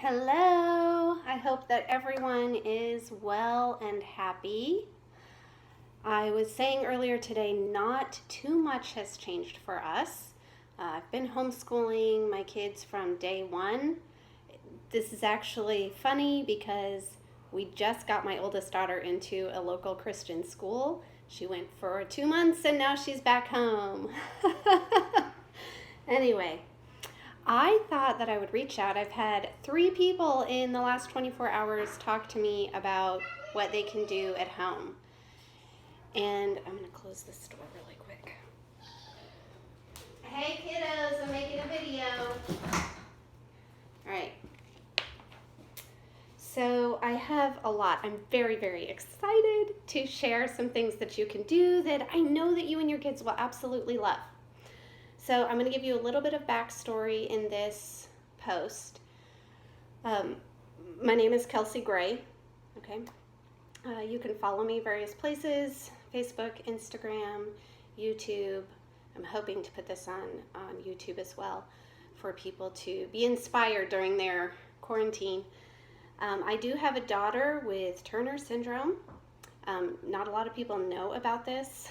Hello. I hope that everyone is well and happy. I was saying earlier today, not too much has changed for us. I've been homeschooling my kids from day one. This is actually funny because we just got my oldest daughter into a local Christian school. She went for 2 months and now she's back home. Anyway, I thought that I would reach out. I've had 3 people in the last 24 hours talk to me about what they can do at home. And I'm going to close this door really quick. Hey kiddos, I'm making a video. All right. So I have a lot. I'm very, very excited to share some things that you can do that I know that you and your kids will absolutely love. So I'm going to give you a little bit of backstory in this post. My name is Kelsey Gray. Okay. You can follow me various places: Facebook, Instagram, YouTube. I'm hoping to put this on YouTube as well for people to be inspired during their quarantine. I do have a daughter with Turner syndrome. Not a lot of people know about this.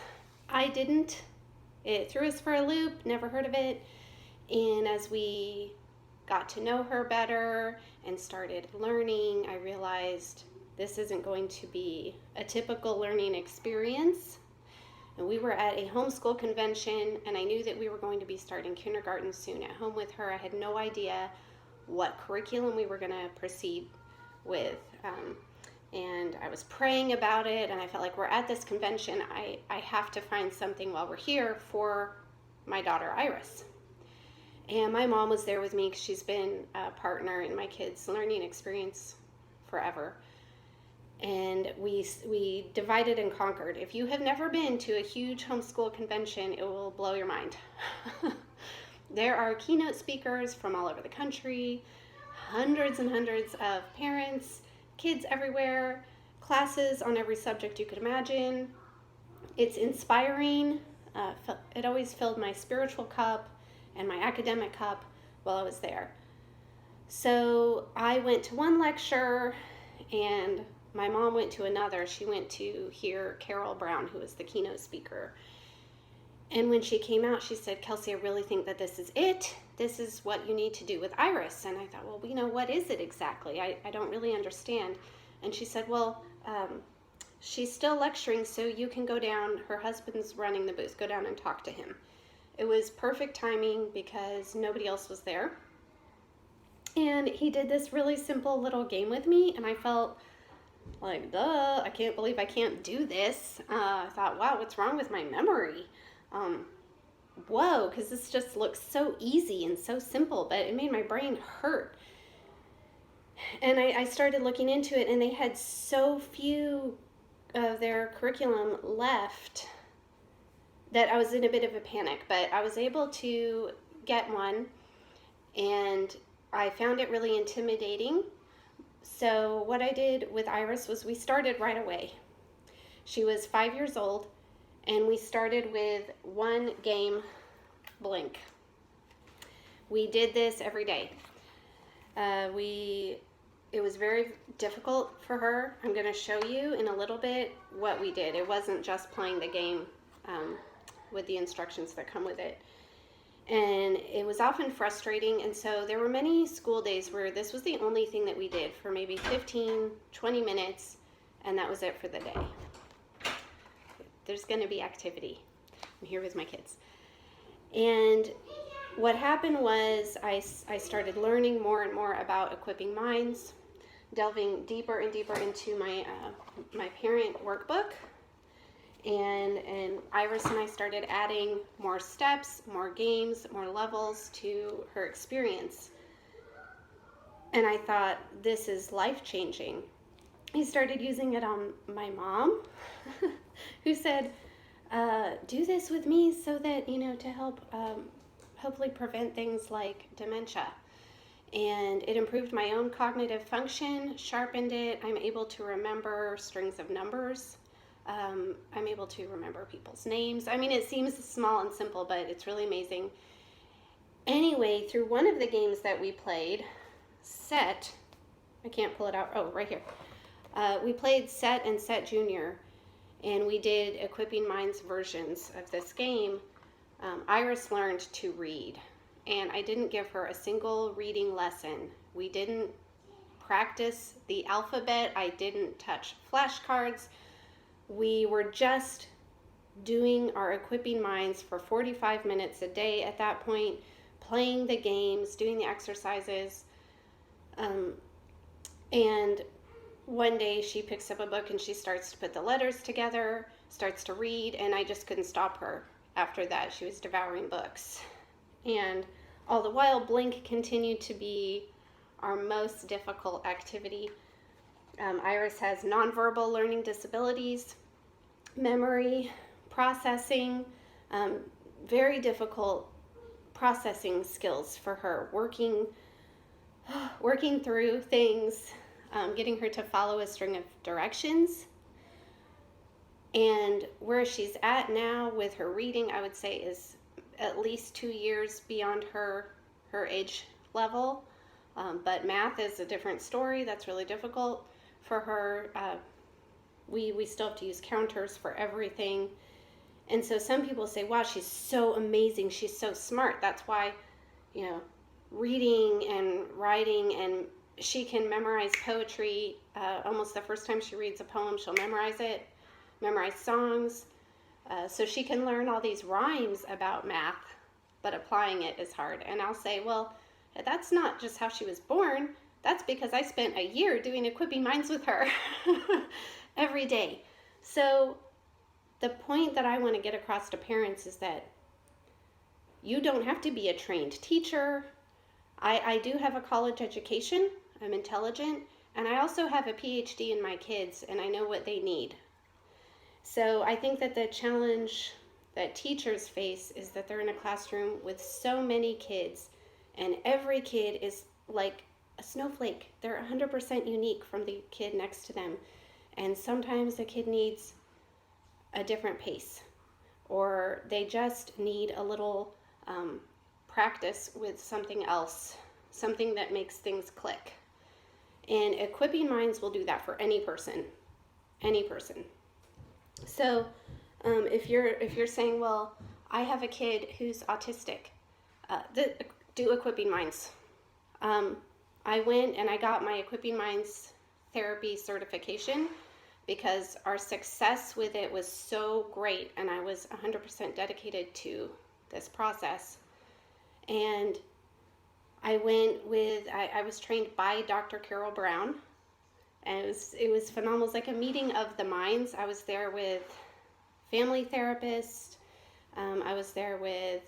I didn't. It threw us for a loop, never heard of it. And as we got to know her better and started learning, I realized this isn't going to be a typical learning experience. And we were at a homeschool convention, and I knew that we were going to be starting kindergarten soon at home with her. I had no idea what curriculum we were going to proceed with. And I was praying about it, and I felt like we're at this convention. I have to find something while we're here for my daughter Iris. And my mom was there with me because she's been a partner in my kids' learning experience forever. And we divided and conquered. If you have never been to a huge homeschool convention, it will blow your mind. There are keynote speakers from all over the country, hundreds and hundreds of parents, kids everywhere, classes on every subject you could imagine. It's inspiring. It always filled my spiritual cup and my academic cup while I was there. So I went to one lecture and my mom went to another. She went to hear Carol Brown, who was the keynote speaker. And when she came out, she said, "Kelsey, I really think that this is it. This is what you need to do with Iris." And I thought, well, what is it exactly? I don't really understand. And she said, well, she's still lecturing, so you can go down. Her husband's running the booth. Go down and talk to him. It was perfect timing because nobody else was there. And he did this really simple little game with me, and I felt like, duh, I can't believe I can't do this. I thought, wow, what's wrong with my memory? Whoa, because this just looks so easy and so simple, but it made my brain hurt. And I started looking into it, and they had so few of their curriculum left that I was in a bit of a panic, but I was able to get one, and I found it really intimidating. So what I did with Iris was we started right away. She was 5 years old, and we started with one game, Blink. We did this every day. It was very difficult for her. I'm going to show you in a little bit what we did. It wasn't just playing the game with the instructions that come with it. And it was often frustrating, and so there were many school days where this was the only thing that we did for maybe 15, 20 minutes, and that was it for the day. There's going to be activity. I'm here with my kids. And what happened was I started learning more and more about equipping minds, delving deeper and deeper into my parent workbook. And Iris and I started adding more steps, more games, more levels to her experience. And I thought, this is life-changing. I started using it on my mom, who said, do this with me so that, to help hopefully prevent things like dementia. And it improved my own cognitive function, sharpened it. I'm able to remember strings of numbers. I'm able to remember people's names. I mean, it seems small and simple, but it's really amazing. Anyway, through one of the games that we played, Set, I can't pull it out. Oh, right here. We played Set and Set Junior, and we did Equipping Minds versions of this game. Iris learned to read, and I didn't give her a single reading lesson. We didn't practice the alphabet. I didn't touch flashcards. We were just doing our Equipping Minds for 45 minutes a day at that point, playing the games, doing the exercises. And one day she picks up a book and she starts to put the letters together, starts to read, and I just couldn't stop her. After that, she was devouring books. And all the while, Blink continued to be our most difficult activity. Iris has nonverbal learning disabilities, memory, processing, very difficult processing skills for her, working through things, getting her to follow a string of directions. And where she's at now with her reading, I would say, is at least 2 years beyond her age level. But math is a different story. That's really difficult for her. We still have to use counters for everything. And so some people say, wow, she's so amazing. She's so smart. That's why, reading and writing, and she can memorize poetry. Almost the first time she reads a poem, she'll memorize it, memorize songs. So she can learn all these rhymes about math, but applying it is hard. And I'll say, well, that's not just how she was born. That's because I spent a year doing Equipping Minds with her every day. So the point that I want to get across to parents is that you don't have to be a trained teacher. I do have a college education. I'm intelligent. And I also have a PhD in my kids, and I know what they need. So I think that the challenge that teachers face is that they're in a classroom with so many kids, and every kid is like a snowflake. They're 100% unique from the kid next to them. And sometimes the kid needs a different pace, or they just need a little practice with something else, something that makes things click. And Equipping Minds will do that for any person. So if you're saying, well, I have a kid who's autistic, do Equipping Minds. I went and I got my Equipping Minds therapy certification because our success with it was so great, and I was 100% dedicated to this process. And I was trained by Dr. Carol Brown, and it was phenomenal. It was like a meeting of the minds. I was there with family therapists. I was there with